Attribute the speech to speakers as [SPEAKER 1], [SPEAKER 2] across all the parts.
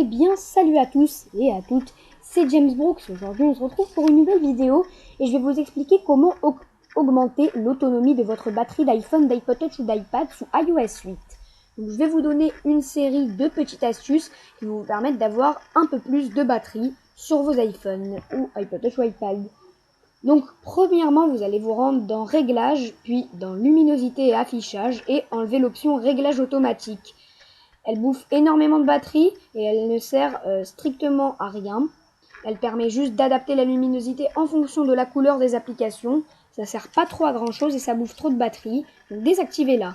[SPEAKER 1] Eh bien, salut à tous et à toutes, c'est James Brooks. Aujourd'hui, on se retrouve pour une nouvelle vidéo et je vais vous expliquer comment augmenter l'autonomie de votre batterie d'iPhone, d'iPod Touch ou d'iPad sous iOS 8. Donc, je vais vous donner une série de petites astuces qui vont vous permettre d'avoir un peu plus de batterie sur vos iPhones ou iPod Touch ou iPad. Donc, premièrement, vous allez vous rendre dans Réglages, puis dans Luminosité et Affichage et enlever l'option Réglage automatique. Elle bouffe énormément de batterie et elle ne sert strictement à rien. Elle permet juste d'adapter la luminosité en fonction de la couleur des applications. Ça sert pas trop à grand chose et ça bouffe trop de batterie. Donc désactivez-la.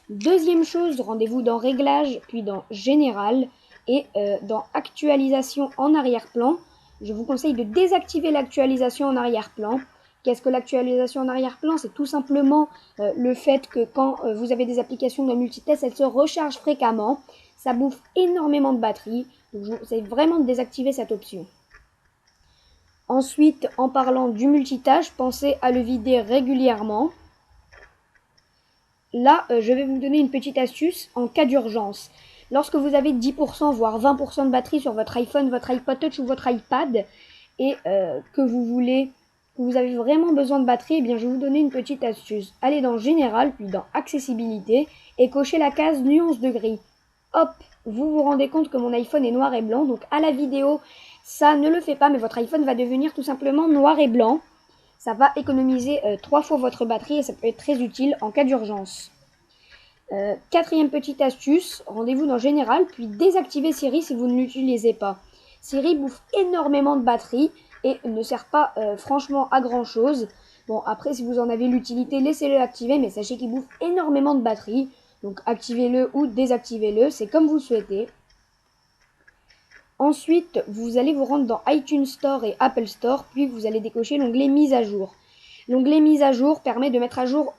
[SPEAKER 1] Deuxième chose, rendez-vous dans Réglages, puis dans Général et dans Actualisation en arrière-plan. Je vous conseille de désactiver l'actualisation en arrière-plan. Qu'est-ce que l'actualisation en arrière-plan? C'est tout simplement le fait que quand vous avez des applications de multitest, elles se rechargent fréquemment. Ça bouffe énormément de batterie. Donc je vous conseille vraiment de désactiver cette option. Ensuite, en parlant du multitâche, pensez à le vider régulièrement. Là, je vais vous donner une petite astuce en cas d'urgence. Lorsque vous avez 10% voire 20% de batterie sur votre iPhone, votre iPod Touch ou votre iPad et que vous avez vraiment besoin de batterie, eh bien je vais vous donner une petite astuce. Allez dans Général, puis dans Accessibilité et cochez la case Nuance de gris. Hop, vous vous rendez compte que mon iPhone est noir et blanc, donc à la vidéo, ça ne le fait pas, mais votre iPhone va devenir tout simplement noir et blanc. Ça va économiser 3 fois votre batterie et ça peut être très utile en cas d'urgence. Quatrième petite astuce, rendez-vous dans Général, puis désactivez Siri si vous ne l'utilisez pas. Siri bouffe énormément de batterie et ne sert pas franchement à grand chose. Bon, après, si vous en avez l'utilité, laissez-le activer, mais sachez qu'il bouffe énormément de batterie. Donc activez-le ou désactivez-le, c'est comme vous le souhaitez. Ensuite, vous allez vous rendre dans iTunes Store et Apple Store, puis vous allez décocher l'onglet Mise à jour. L'onglet Mise à jour permet de mettre à jour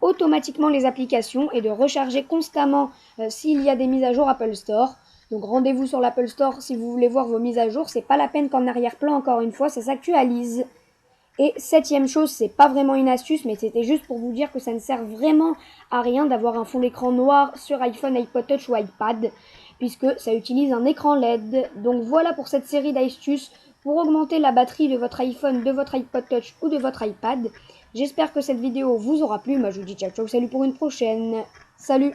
[SPEAKER 1] automatiquement les applications et de recharger constamment s'il y a des mises à jour Apple Store. Donc rendez-vous sur l'Apple Store si vous voulez voir vos mises à jour. C'est pas la peine qu'en arrière-plan, encore une fois, ça s'actualise. Et septième chose, c'est pas vraiment une astuce, mais c'était juste pour vous dire que ça ne sert vraiment à rien d'avoir un fond d'écran noir sur iPhone, iPod Touch ou iPad, puisque ça utilise un écran LED. Donc voilà pour cette série d'astuces pour augmenter la batterie de votre iPhone, de votre iPod Touch ou de votre iPad. J'espère que cette vidéo vous aura plu. Moi je vous dis ciao ciao, salut pour une prochaine. Salut!